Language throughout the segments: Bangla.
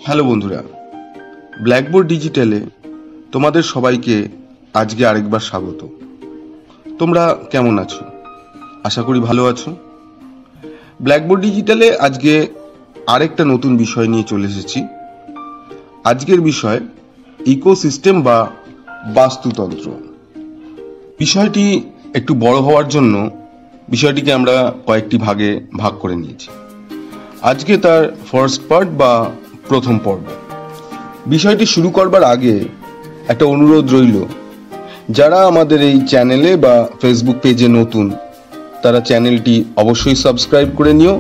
হ্যালো বন্ধুরা, ব্ল্যাকবোর্ড ডিজিটালে তোমাদের সবাইকে আজকে আরেকবার স্বাগত। তোমরা কেমন আছো? আশা করি ভালো আছো। ব্ল্যাকবোর্ড ডিজিটালে আজকে আরেকটা নতুন বিষয় নিয়ে চলে এসেছি। আজকের বিষয় ইকোসিস্টেম বা বাস্তুতন্ত্র। বিষয়টি একটু বড় হওয়ার জন্য বিষয়টিকে আমরা কয়েকটি ভাগে ভাগ করে নিয়েছি। আজকে তার ফার্স্ট পার্ট বা প্রথম পর্ব। বিষয়টি শুরু করবার আগে একটা অনুরোধ রইল, যারা আমাদের এই চ্যানেলে বা ফেসবুক পেজে নতুন, তারা চ্যানেলটি অবশ্যই সাবস্ক্রাইব করে নিও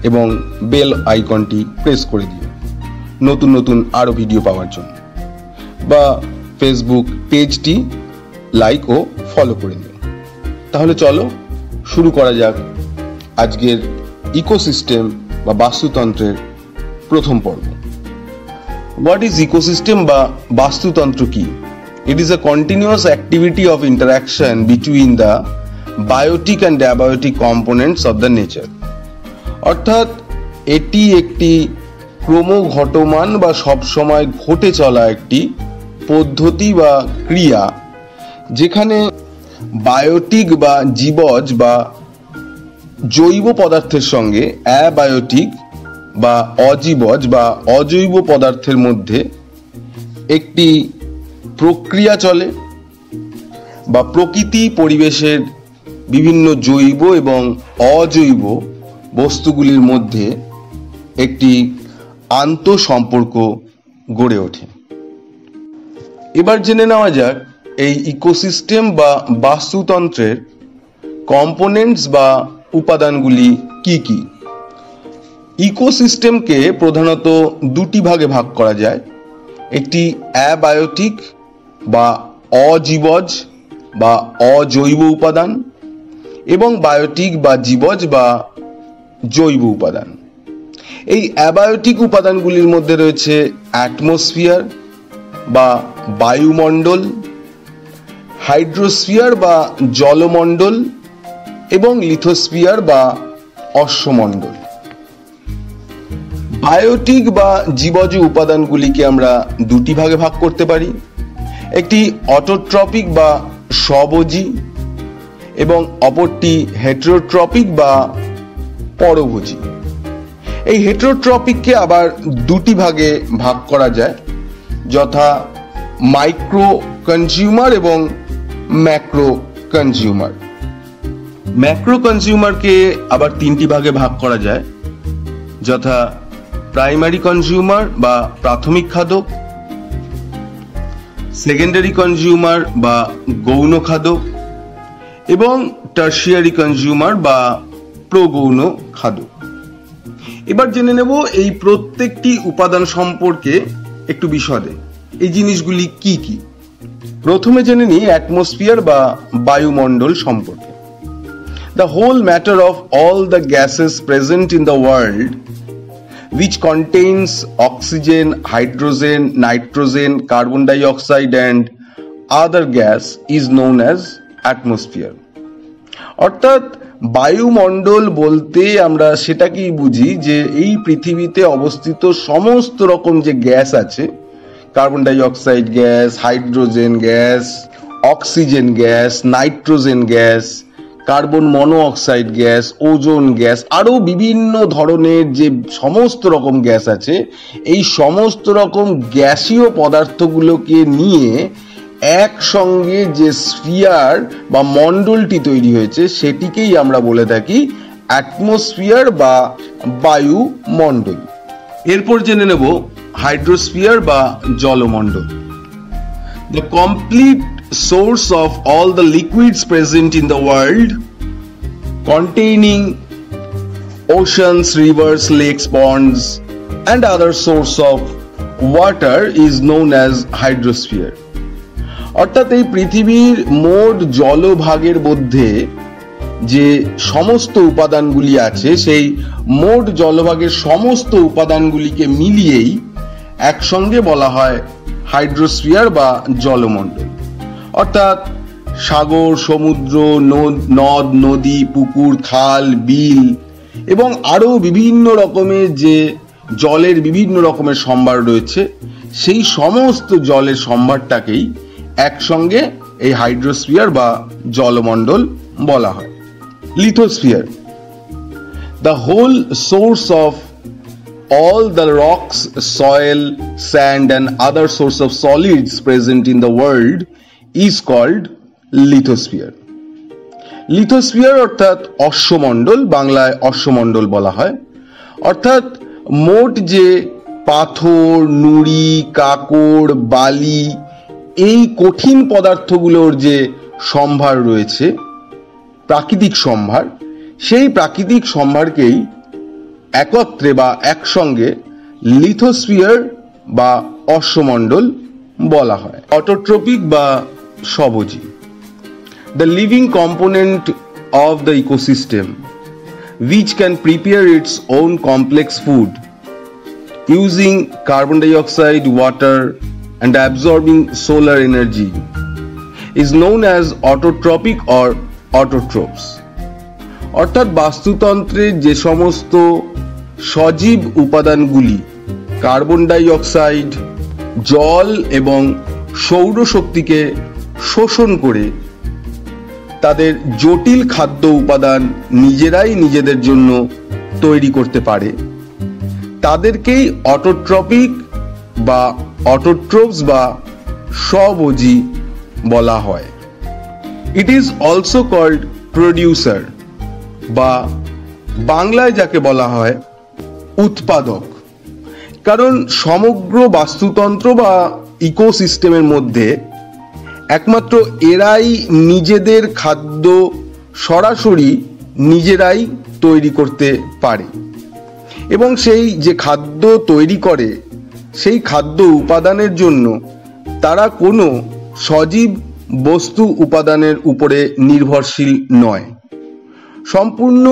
এবং বেল আইকনটি প্রেস করে দিও নতুন নতুন আরও ভিডিও পাওয়ার জন্য, বা ফেসবুক পেজটি লাইক ও ফলো করে নিও। তাহলে চলো শুরু করা যাক আজকের ইকোসিস্টেম বা বাস্তুতন্ত্রের প্রথম পর্ব। What is ecosystem বা বাস্তুতন্ত্র কি? It is a continuous activity of interaction between the biotic and abiotic components of the nature. অর্থাৎ এটি একটি ক্রমঘটমান বা সবসময় ঘটে চলা একটি পদ্ধতি বা ক্রিয়া, যেখানে বায়োটিক বা জীবজ বা জৈব পদার্থের সঙ্গে অ্যাবায়োটিক বা অজীবজ বা অজৈব পদার্থের মধ্যে একটি প্রক্রিয়া চলে, বা প্রকৃতি পরিবেশের বিভিন্ন জৈব এবং অজৈব বস্তুগুলির মধ্যে একটি আন্তঃসম্পর্ক গড়ে ওঠে। এবার জেনে নেওয়া যাক এই ইকোসিস্টেম বা বাস্তুতন্ত্রের কম্পোনেন্টস বা উপাদানগুলি কি কি। ইকোসিস্টেমকে প্রধানত দুটি ভাগে ভাগ করা যায়। একটি অ্যাবায়োটিক বা অজীবজ বা অজৈব উপাদান, এবং বায়োটিক বা জীবজ বা জৈব উপাদান। এই অ্যাবায়োটিক উপাদানগুলির মধ্যে রয়েছে অ্যাটমসফিয়ার বা বায়ুমণ্ডল, হাইড্রোস্ফিয়ার বা জলমণ্ডল, এবং লিথোস্ফিয়ার বা অশ্বমণ্ডল। বায়োটিক বা জীবজ উপাদানগুলিকে আমরা দুটি ভাগে ভাগ করতে পারি। একটি অটোট্রপিক বা স্বভোজী, এবং অপরটি হেটেরোট্রপিক বা পরভোজী। এই হেটেরোট্রপিককে আবার দুটি ভাগে ভাগ করা যায়, যথা মাইক্রো কনজিউমার এবং ম্যাক্রো কনজিউমার। ম্যাক্রো কনজিউমারকে আবার তিনটি ভাগে ভাগ করা যায়, যথা প্রাইমারি কনজিউমার বা প্রাথমিক খাদক, সেকেন্ডারি কনজিউমার বা গৌণ খাদক, এবং টারশিয়ারি কনজিউমার বা প্রগৌণ খাদক। এবার জেনে নেব এই প্রত্যেকটি উপাদান সম্পর্কে একটু বিশদে, এই জিনিসগুলি কি কি। প্রথমে জেনে নিই অ্যাটমসফিয়ার বা বায়ুমণ্ডল সম্পর্কে। The whole matter of all the gases present in the world which contains oxygen, hydrogen, nitrogen, carbon dioxide and other gas is known as atmosphere. অর্থাৎ বায়ুমণ্ডল বলতে আমরা সেটাকেই বুঝি যে এই পৃথিবীতে অবস্থিত সমস্ত রকম যে গ্যাস আছে, carbon dioxide gas, hydrogen gas, oxygen gas, nitrogen gas, carbon monoxide gas, ozone gas, আরও বিভিন্ন ধরনের যে সমস্ত রকম গ্যাস আছে, এই সমস্ত রকম গ্যাসীয় পদার্থগুলোকে নিয়ে একসঙ্গে যে স্ফিয়ার বা মণ্ডলটি তৈরি হয়েছে, সেটিকেই আমরা বলে থাকি অ্যাটমসফিয়ার বা বায়ুমণ্ডল। এরপর জেনে নেব হাইড্রোস্ফিয়ার বা জলমণ্ডল। The complete source of all the liquids present in the world, containing oceans, rivers, lakes, ponds, and other source of water is known as hydrosphere. অর্থাৎ এই পৃথিবীর মোট জলভাগের মধ্যে যে সমস্ত উপাদানগুলি আছে, সেই মোট জলভাগের সমস্ত উপাদানগুলিকে মিলিয়েই একসঙ্গে বলা হয় হাইড্রোস্ফিয়ার বা জলমণ্ডল। অর্থাৎ সাগর, সমুদ্র, নদ নদী, পুকুর, খাল, বিল এবং আরও বিভিন্ন রকমের যে জলের বিভিন্ন রকমের সম্ভার রয়েছে, সেই সমস্ত জলের সম্ভারটাকেই একসঙ্গে এই হাইড্রোস্ফিয়ার বা জলমণ্ডল বলা হয়। Lithosphere, the whole source of all the rocks, soil, sand and other source of solids present in the world is called lithosphere. Lithosphere অর্থাৎ অশ্বমণ্ডল, বাংলায় অশ্বমণ্ডল বলা হয়, অর্থাৎ মোট যে পাথর, নুড়ি, কাকড়, বালি এই কঠিন পদার্থগুলোর যে সম্ভার রয়েছে, প্রাকৃতিক সম্ভার, সেই প্রাকৃতিক সম্ভারকেই একত্রে বা একসঙ্গে লিথোস্ফিয়ার বা অশ্বমণ্ডল বলা হয়। অটোট্রপিক বা স্বভোজী, the living component of the ecosystem which can prepare its own complex food using carbon dioxide, water and absorbing solar energy is known as autotrophic or autotrophs. অর্থাৎ বাস্তুতন্ত্রের যে সমস্ত সজীব উপাদানগুলি কার্বন ডাই অক্সাইড, জল এবং সৌরশক্তিকে শোষণ করে তাদের জটিল খাদ্য উপাদান নিজেরাই নিজেদের জন্য তৈরি করতে পারে, তাদেরকেই অটোট্রপিক বা অটোট্রোপস বা স্বভোজী বলা হয়। It is also called producer বা বাংলায় যাকে বলা হয় উৎপাদক, কারণ সমগ্র বাস্তুতন্ত্র বা ইকোসিস্টেমের মধ্যে একমাত্র এরাই নিজেদের খাদ্য সরাসরি নিজেরাই তৈরি করতে পারে এবং সেই যে খাদ্য তৈরি করে সেই খাদ্য উপাদানের জন্য তারা কোনো সজীব বস্তু উপাদানের উপরে নির্ভরশীল নয়, সম্পূর্ণ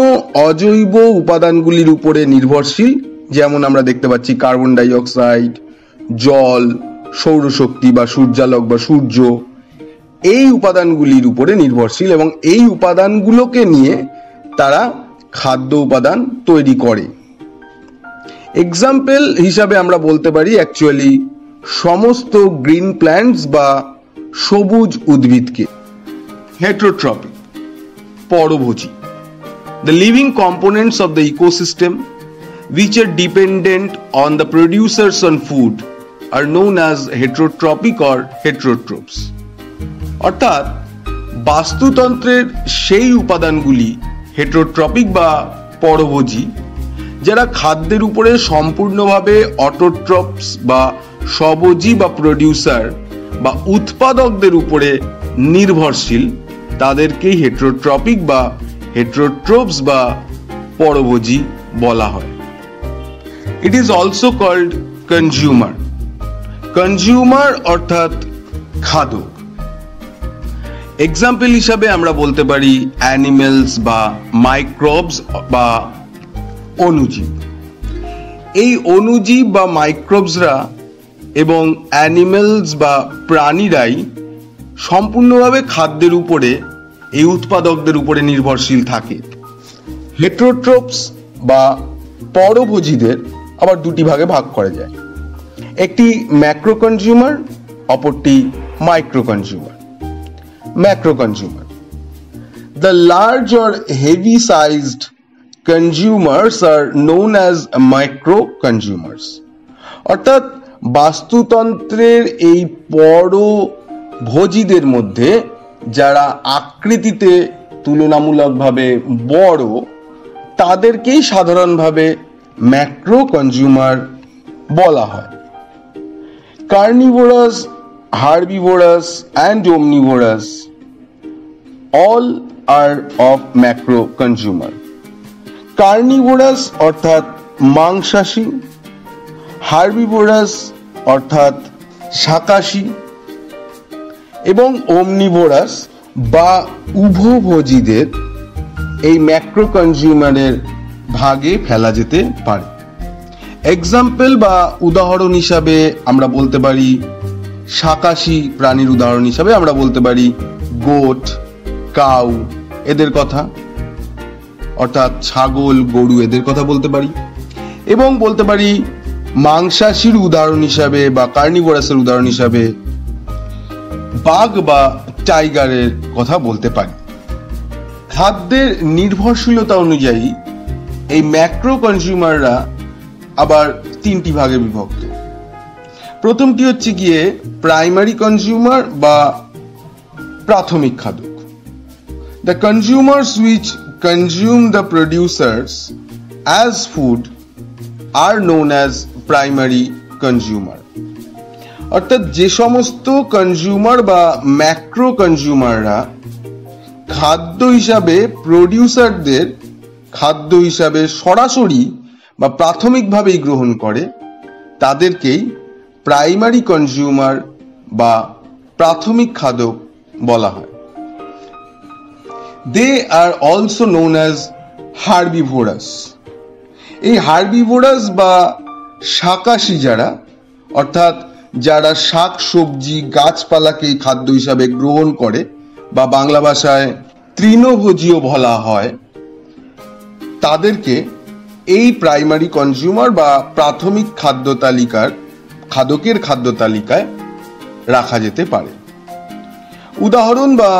অজৈব উপাদানগুলির উপরে নির্ভরশীল, যেমন আমরা দেখতে পাচ্ছি কার্বন ডাই অক্সাইড, জল, সৌরশক্তি বা সূর্যালোক বা সূর্য, এই উপাদানগুলির উপরে নির্ভরশীল এবং এই উপাদানগুলোকে নিয়ে তারা খাদ্য উপাদান তৈরি করে। এক্সাম্পল হিসাবে আমরা বলতে পারি অ্যাকচুয়ালি সমস্ত গ্রিন প্ল্যান্টস বা সবুজ উদ্ভিদকে। হেটারোট্রপিক, পরভোজী, the living components of the ecosystem which are dependent on the producers on food are known as heterotrophic or heterotrophs. অর্থাৎ বাস্তুতন্ত্রের সেই উপাদানগুলি হেটারোট্রপিক বা পরভোজী যারা খাদ্যের উপরে সম্পূর্ণভাবে অটোট্রপস বা স্বভোজী বা প্রডিউসার বা উৎপাদকদের উপরে নির্ভরশীল, তাদেরকেই হেটারোট্রপিক বা হেটারোট্রোপস বা পরভোজী বলা হয়। It is also called consumer. Consumer অর্থাৎ খাদক। এক্সাম্পল হিসাবে আমরা বলতে পারি অ্যানিমেলস বা মাইক্রোবস বা অণুজীব। এই অণুজীব বা মাইক্রোবসরা এবং অ্যানিমেলস বা প্রাণীরাই সম্পূর্ণভাবে খাদ্যের উপরে এই উৎপাদকদের উপরে নির্ভরশীল থাকে। হেটারোট্রপস বা পরভোজীদের আবার দুটি ভাগে ভাগ করা যায়, একটি ম্যাক্রো কনজিউমার, অপরটি micro consumer. Macro consumer, the large or heavy sized consumers are known as micro consumers. অর্থাৎ বাস্তুতন্ত্রের এই পরভোজীদের মধ্যে যারা আকৃতিতে তুলনামূলকভাবে বড়, তাদেরকেই সাধারণভাবে ম্যাক্রো কনজিউমার বলা হয়। Carnivorous, herbivorous and omnivorous all are of macro consumer. Carnivorous অর্থাৎ মাংসাশী, হার্বিভোরাস অর্থাৎ শাকাশী এবং ওমনিভোরাস বা উভভোজীদের এই ম্যাক্রো কনজিউমারের ভাগে ফেলা যেতে পারে। এক্সাম্পল বা উদাহরণ হিসাবে আমরা বলতে পারি শাকাশী প্রাণীর উদাহরণ হিসাবে আমরা বলতে পারি গোট, কাউ এদের কথা, অর্থাৎ ছাগল, গরু এদের কথা বলতে পারি, এবং বলতে পারি মাংসাশীর উদাহরণ হিসাবে বা কার্নিভোরাসের উদাহরণ হিসাবে বাঘ বা টাইগারের কথা বলতে পারি। খাদ্যের নির্ভরশীলতা অনুযায়ী এই ম্যাক্রো কনজিউমাররা আবার তিনটি ভাগে বিভক্ত। প্রথমটি হচ্ছে গিয়ে প্রাইমারি কনজিউমার বা প্রাথমিক খাদক। The consumers which consume the producers as food are known as primary consumer. অর্থাৎ যে সমস্ত কনজিউমার বা ম্যাক্রো কনজিউমাররা খাদ্য হিসাবে প্রডিউসারদের খাদ্য হিসাবে সরাসরি বা প্রাথমিকভাবেই গ্রহণ করে, তাদেরকেই প্রাইমারি কনজিউমার বা প্রাথমিক খাদক বলা হয়। They are also known as herbivorous. এই হার্বিভোরাস বা শাকাশী যারা, অর্থাৎ যারা শাক সবজি গাছপালাকে খাদ্য হিসাবে গ্রহণ করে বা বাংলা ভাষায় তৃণভোজীও বলা হয়, তাদেরকে এই প্রাইমারি কনজিউমার বা প্রাথমিক খাদকের খাদ্য তালিকায় রাখা যেতে পারে। উদাহরণ বা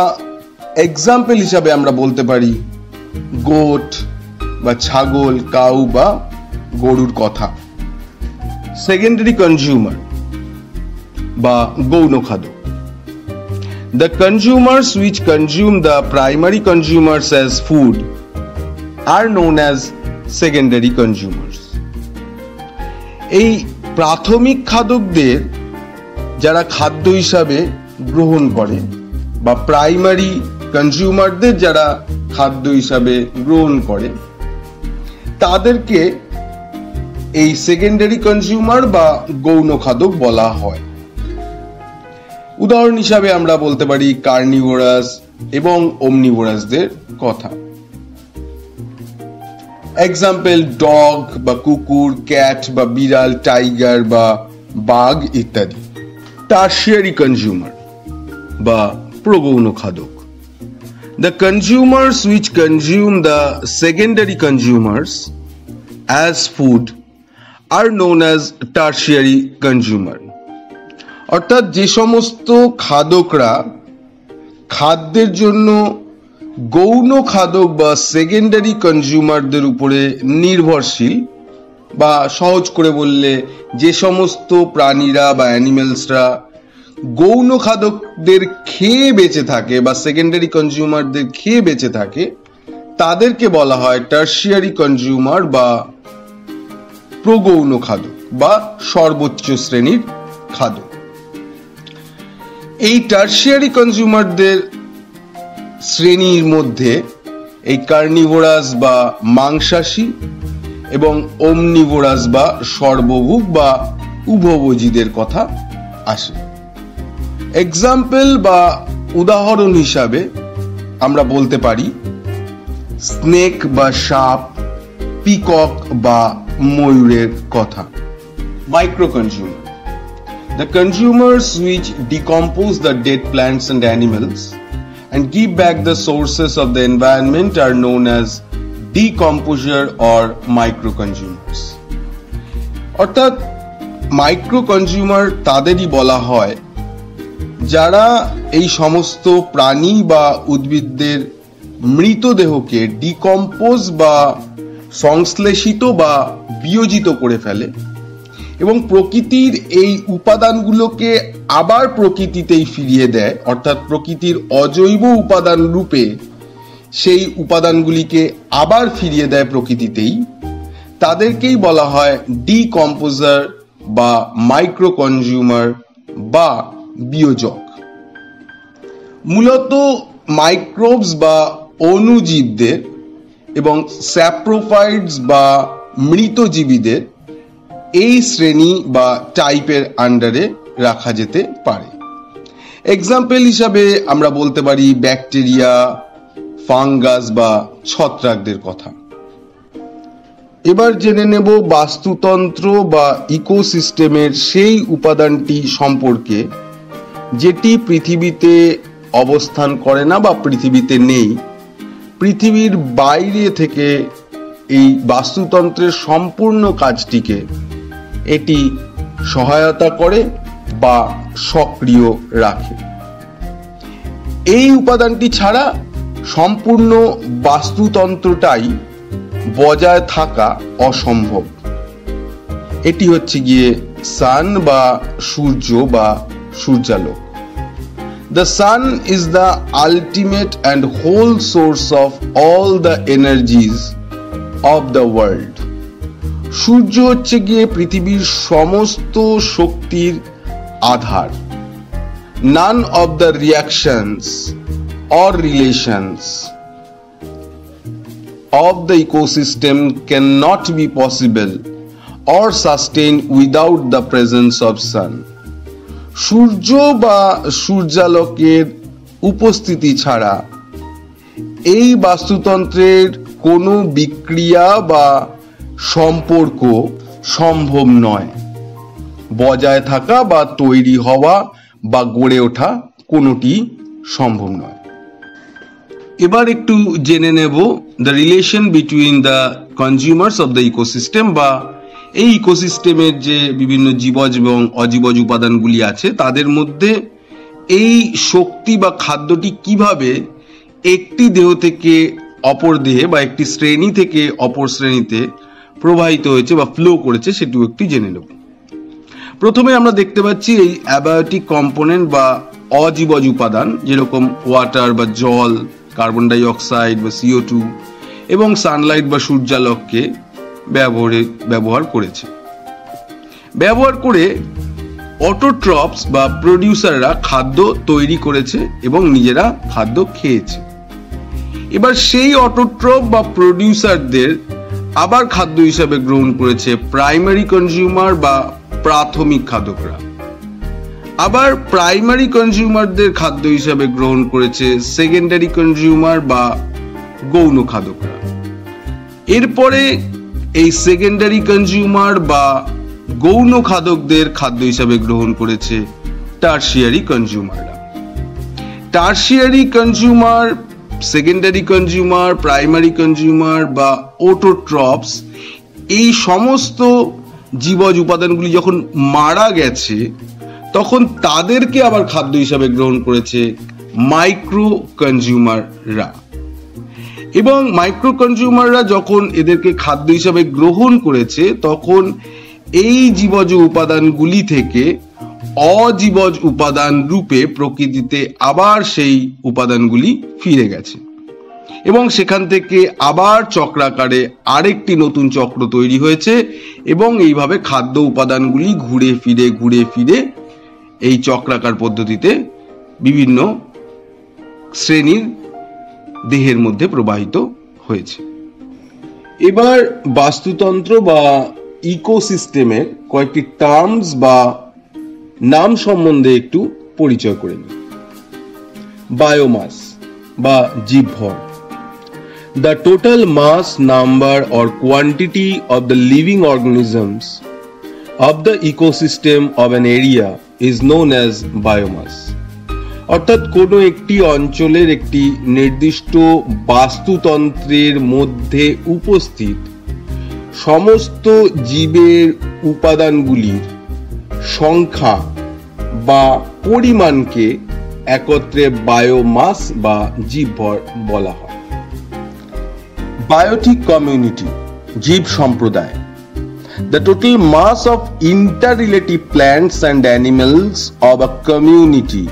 এক্সাম্পল হিসাবে আমরা বলতে পারি গোট বা ছাগল, কাউ বা গরুর কথা। সেকেন্ডারি কনজিউমার বা গৌণ খাদক। The consumers which consume the primary consumers as food are known as secondary consumers. এই প্রাথমিক খাদকদের যারা খাদ্য হিসাবে গ্রহণ করে বা প্রাইমারি কনজিউমারদের যারা খাদ্য হিসাবে গ্রহণ করে, তাদেরকে এই সেকেন্ডারি কনজিউমার বা গৌণ খাদক বলা হয়। উদাহরণ হিসাবে আমরা বলতে পারি কার্নিভোরাস এবং ওমনিভোরাসদের কথা। এক্সাম্পল ডগ বা কুকুর, ক্যাট বা বিড়াল, টাইগার বা বাঘ ইত্যাদি। টার্সিয়ারি কনজিউমার বা প্রগৌণ খাদক। The consumers which consume the secondary consumers as food are known as tertiary consumer. অর্থাৎ যে সমস্ত খাদকরা খাদ্যের জন্য গৌণ খাদক বা সেকেন্ডারি কনজিউমারদের উপরে নির্ভরশীল, বা সহজ করে বললে যে সমস্ত প্রাণীরা বা অ্যানিমেলসরা গৌণ খাদকদের খেয়ে বেঁচে থাকে বা সেকেন্ডারি কনজিউমারদের খেয়ে বেঁচে থাকে, তাদেরকে বলা হয় টার্সিয়ারি কনজিউমার বা প্রগৌণ খাদক বা সর্বোচ্চ শ্রেণীর খাদক। এই টার্সিয়ারি কনজিউমারদের শ্রেণীর মধ্যে এই কার্নিভোরাস বা মাংসাশী এবং ওমনিভোরাস বা সর্বভুক বা উভভোজীদের কথা আসে। এক্সাম্পল বা উদাহরণ হিসাবে আমরা বলতে পারি স্নেক বা সাপ, পিকক বা ময়ূরের কথা। Micro consumer. The consumers which decompose the dead plants and animals and give back the sources of the environment are known as decomposer or micro consumers. অর্থাৎ মাইক্রো কনজিউমার তাদেরই বলা হয় যারা এই সমস্ত প্রাণী বা উদ্ভিদদের মৃতদেহকে ডিকম্পোজ বা সংশ্লেষিত বা বিয়োজিত করে ফেলে এবং প্রকৃতির এই উপাদানগুলোকে আবার প্রকৃতিতেই ফিরিয়ে দেয়, অর্থাৎ প্রকৃতির অজৈব উপাদান রূপে সেই উপাদানগুলিকে আবার ফিরিয়ে দেয় প্রকৃতিতেই, তাদেরকেই বলা হয় ডিকম্পোজার বা মাইক্রো কনজিউমার বা বিয়োজক। মূলত মাইক্রোবস বা অণুজীবদের এবং স্যাপ্রোফাইটস বা মৃতজীবীদের এই শ্রেণী বা টাইপের আন্ডারে রাখা যেতে পারে। এক্সাম্পল হিসাবে আমরা বলতে পারি ব্যাকটেরিয়া, ফাঙ্গাস বা ছত্রাকদের কথা। এবার জেনে নেব বাস্তুতন্ত্র বা ইকোসিস্টেমের সেই উপাদানটি সম্পর্কে যেটি পৃথিবীতে অবস্থান করে না বা পৃথিবীতে নেই। পৃথিবীর বাইরে থেকে এই বাস্তুতন্ত্রের সম্পূর্ণ কাজটিকে এটি সহায়তা করে বা সক্রিয় রাখে। এই উপাদানটি ছাড়া সম্পূর্ণ বাস্তুতন্ত্রটাই বজায় থাকা অসম্ভব। এটি হচ্ছে গিয়ে সান বা সূর্য বা সূর্যালোক। The sun is the ultimate and whole source of all the energies of the world. সূর্য হচ্ছে গিয়ে পৃথিবীর সমস্ত শক্তির আধার। None of the reactions or relations of the ecosystem cannot be possible or sustained without the presence of sun. সূর্য বা সূর্যালোকের উপস্থিতি ছাড়া এই বাস্তুতন্ত্রের কোনো বিক্রিয়া বা সম্পর্ক সম্ভব নয়। বজায় থাকা বা তৈরি হওয়া বা গড়ে ওঠা কোনোটি সম্ভব নয়। এবার একটু জেনে নেব the relation between the consumers of the ecosystem, বা এই ইকোসিস্টেমের যে বিভিন্ন জীবজ এবং অজীবজ উপাদানগুলি আছে তাদের মধ্যে এই শক্তি বা খাদ্যটি কিভাবে একটি দেহ থেকে অপর দেহে বা একটি শ্রেণী থেকে অপর শ্রেণীতে প্রবাহিত হয়েছে বা ফ্লো করেছে সেটিও একটু জেনে নেব। প্রথমে আমরা দেখতে পাচ্ছি এই অ্যাবায়োটিক কম্পোনেন্ট বা অজীবজ উপাদান, যেরকম ওয়াটার বা জল, কার্বন ডাই অক্সাইড বা CO2 এবং সানলাইট বা সূর্যালোককে ব্যবহার করে অটোট্রপস বা প্রডিউসাররা খাদ্য তৈরি করেছে এবং নিজেরা খাদ্য খেয়েছে। এবার সেই অটোট্রপ বা প্রডিউসারদের আবার খাদ্য হিসাবে গ্রহণ করেছে প্রাইমারি কনজিউমার বা প্রাথমিক খাদকরা। আবার প্রাইমারি কনজিউমারদের খাদ্য হিসাবে গ্রহণ করেছে সেকেন্ডারি কনজিউমার বা গৌণ খাদকরা। এরপরে এই সেকেন্ডারি কনজিউমার বা গৌণ খাদকদের খাদ্য হিসাবে গ্রহণ করেছে টারশিয়ারি কনজিউমাররা। Tertiary consumer, secondary consumer, primary consumer বা অটোট্রপস, এই সমস্ত জীবজ উপাদানগুলি যখন মারা গেছে তখন তাদেরকে আবার খাদ্য হিসাবে গ্রহণ করেছে মাইক্রো কনজিউমাররা। এবং মাইক্রো কনজিউমাররা যখন এদেরকে খাদ্য হিসাবে গ্রহণ করেছে তখন এই জীবজ উপাদানগুলি থেকে অজীবজ উপাদান রূপে প্রকৃতিতে আবার সেই উপাদানগুলি ফিরে গেছে এবং সেখান থেকে আবার চক্রাকারে আরেকটি নতুন চক্র তৈরি হয়েছে এবং এইভাবে খাদ্য উপাদানগুলি ঘুরে ফিরে এই চক্রাকার পদ্ধতিতে বিভিন্ন শ্রেণীর দেহের মধ্যে প্রবাহিত হয়েছে। এবার বাস্তুতন্ত্র বা ইকোসিস্টেমের কয়েকটি টার্মস বা নাম সম্বন্ধে একটু পরিচয় করে নিই। বায়োমাস বা জীবভর, the total mass, number or quantity of the living organisms of the ecosystem of an area is known as biomass. অর্থাৎ কোনো একটি অঞ্চলের একটি নির্দিষ্ট বাস্তুতন্ত্রের মধ্যে উপস্থিত সমস্ত জীবের উপাদানগুলির সংখ্যা বা পরিমাণকে একত্রে বায়োমাস বা জীবভর বলা হয়। বায়োটিক কমিউনিটি, জীব সম্প্রদায়, the total mass of interrelated plants and animals of a community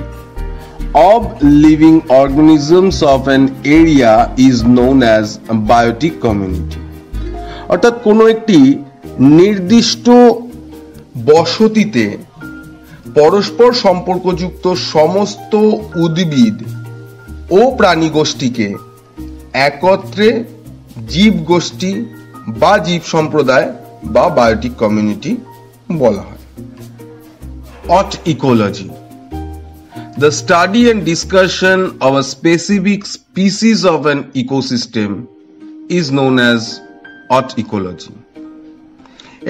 of living organisms of an area is known as a biotic community. অর্থাৎ কোনো একটি নির্দিষ্ট বসতিতে পরস্পর সম্পর্কযুক্ত সমস্ত উদ্ভিদ ও প্রাণী গোষ্ঠীকে একত্রে জীব গোষ্ঠী বা জীব সম্প্রদায় বা বায়োটিক কমিউনিটি বলা হয়। অট ecology, the study and discussion of a specific species of an ecosystem is known as autecology.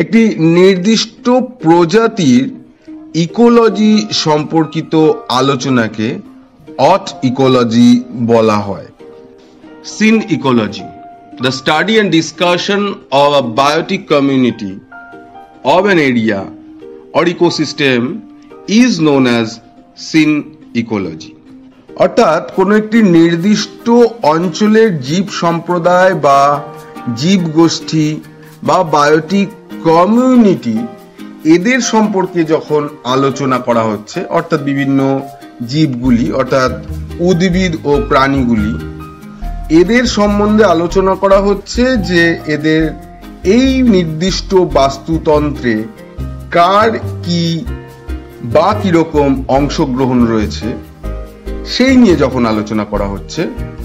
একটি নির্দিষ্ট প্রজাতির ইকোলজি সম্পর্কিত আলোচনাকে অট ইকোলজি বলা হয়। Synecology, the study and discussion of a biotic community of an area or ecosystem is known as syn ecology. অর্থাৎ কোনো একটি নির্দিষ্ট অঞ্চলের জীব সম্প্রদায় বা জীব গোষ্ঠী বা বায়োটিক কমিউনিটি এদের সম্পর্কে যখন আলোচনা করা হচ্ছে, অর্থাৎ বিভিন্ন জীবগুলি অর্থাৎ উদ্ভিদ ও প্রাণীগুলি এদের সম্বন্ধে আলোচনা করা হচ্ছে যে এদের এই নির্দিষ্ট বাস্তুতন্ত্রে কার কি বা কিরকম অংশগ্রহণ রয়েছে সেই নিয়ে যখন আলোচনা করা হচ্ছে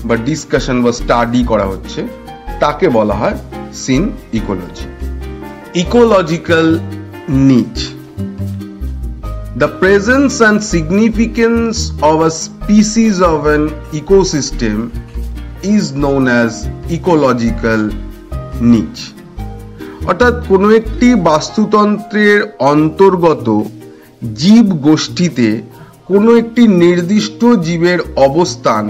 বা ডিসকাশন বা স্টাডি করা হচ্ছে তাকে বলা হয় সিন ইকোলজি। ইকোলজিক্যাল নিচ, the presence and significance of a species of an ecosystem is known as ecological niche. অর্থাৎ কোনো একটি বাস্তুতন্ত্রের অন্তর্গত জীব গোষ্ঠীতে কোনো একটি নির্দিষ্ট জীবের অবস্থান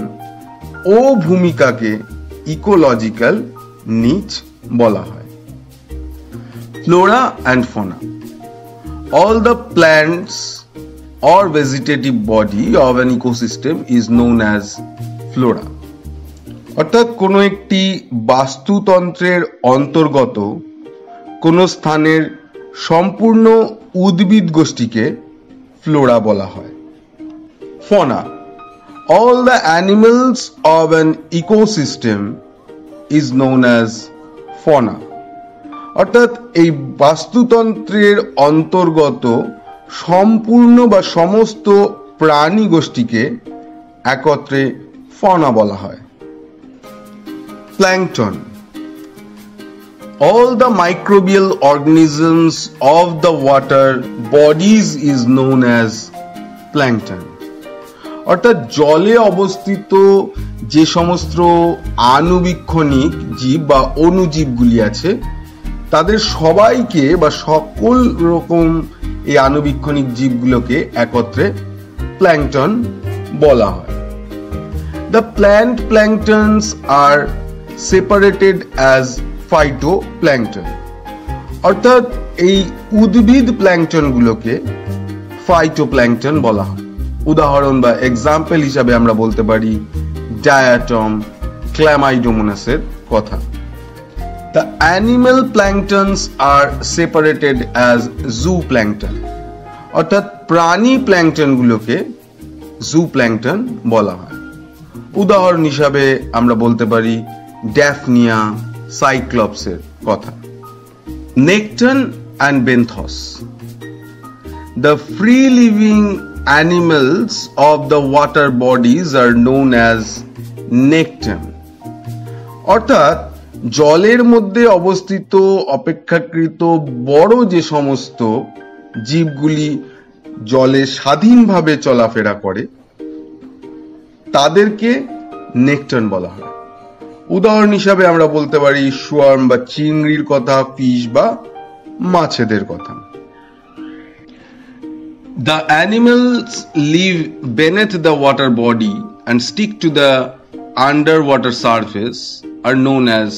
ও ভূমিকাকে ইকোলজিক্যাল নিচ বলা হয়। Flora and fauna, all the plants or vegetative body of an ecosystem is known as flora. অর্থাৎ কোনো একটি বাস্তুতন্ত্রের অন্তর্গত কোনো স্থানের সম্পূর্ণ উদ্ভিদ গোষ্ঠীকে ফ্লোরা বলা হয়। ফনা, all the animals of an ecosystem is known as fauna. অর্থাৎ এই বাস্তুতন্ত্রের অন্তর্গত সম্পূর্ণ বা সমস্ত প্রাণী গোষ্ঠীকে একত্রে ফনা বলা হয়। Plankton, all the microbial organisms of the water bodies is known as plankton. অর্থাৎ জলে অবস্থিত যে সমস্ত আণুবীক্ষণিক জীব বা অণুজীবগুলি আছে তাদের সবাইকে বা সকল রকম এই আণুবীক্ষণিক জীবগুলোকে একত্রে প্ল্যাঙ্কটন বলা হয়। The plant planktons are separated as phytoplankton. অর্থাৎ এই উদ্ভিদ প্ল্যাঙ্কটন গুলোকে ফাইটোপ্ল্যাঙ্কটন বলা হয়। উদাহরণ বা এক্সাম্পল হিসাবে আমরা বলতে পারি ডায়াটম, ক্ল্যামাইডোমোনাসের কথা। The animal planktons are separated as zooplankton. অর্থাৎ প্রাণী প্ল্যাঙ্কটন গুলোকে জুপ্ল্যাঙ্কটন বলা হয়। উদাহরণ হিসাবে আমরা বলতে পারি ড্যাফনিয়া, সাইক্লপসের কথা। Nekton and benthos, the free living animals of the water bodies are known as nekton. অর্থাৎ জলের মধ্যে অবস্থিত অপেক্ষাকৃত বড় যে সমস্ত জীবগুলি জলে স্বাধীনভাবে চলাফেরা করে তাদেরকে নেকটন বলা হয়। উদাহরণ হিসাবে আমরা বলতে পারি সোয়ার্ম বা চিংড়ির কথা, ফিশ বা মাছেদের কথা। The animals live beneath the water body and stick to the underwater surface are known as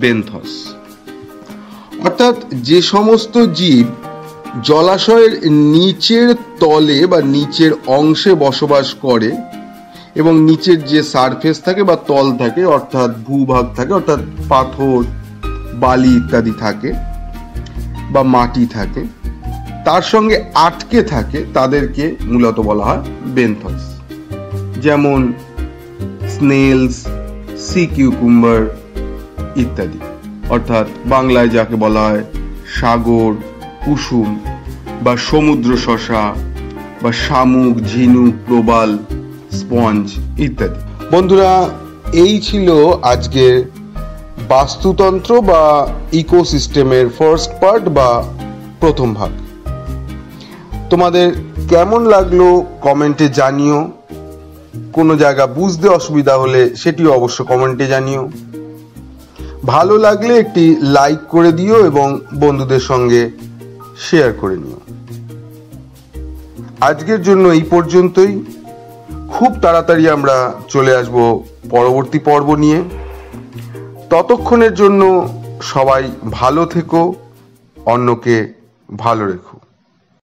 benthos. অর্থাৎ যে সমস্ত জীব জলাশয়ের নিচের তলে বা নিচের অংশে বসবাস করে এবং নিচের যে সারফেস থাকে বা তল থাকে অর্থাৎ ভূভাগ থাকে অর্থাৎ পাথর, বালি ইত্যাদি থাকে বা মাটি থাকে তার সঙ্গে আটকে থাকে তাদেরকে মূলত বলা হয় বেনথস। যেমন স্নেলস, সি কিউকুম্বার ইত্যাদি। অর্থাৎ বাংলায় যাকে বলা হয় সাগর কুসুম বা সমুদ্র শসা বা শামুক, ঝিনুক, প্রবাল, স্পঞ্জ ইত্যাদি। বন্ধুরা, এই ছিল আজকের বাস্তুতন্ত্র বা ইকোসিস্টেমের ফার্স্ট পার্ট বা প্রথম ভাগ। তোমাদের কেমন লাগলো কমেন্টে জানিও। কোনো জায়গা বুঝতে অসুবিধা হলে সেটিও অবশ্য কমেন্টে জানিও। ভালো লাগলে একটি লাইক করে দিও এবং বন্ধুদের সঙ্গে শেয়ার করে নিও। আজকের জন্য এই পর্যন্তই। খুব তাড়াতাড়ি আমরা চলে আসব পরবর্তী পর্ব নিয়ে। ততক্ষণের জন্য সবাই ভালো থেকো, অন্যকে ভালো রেখো।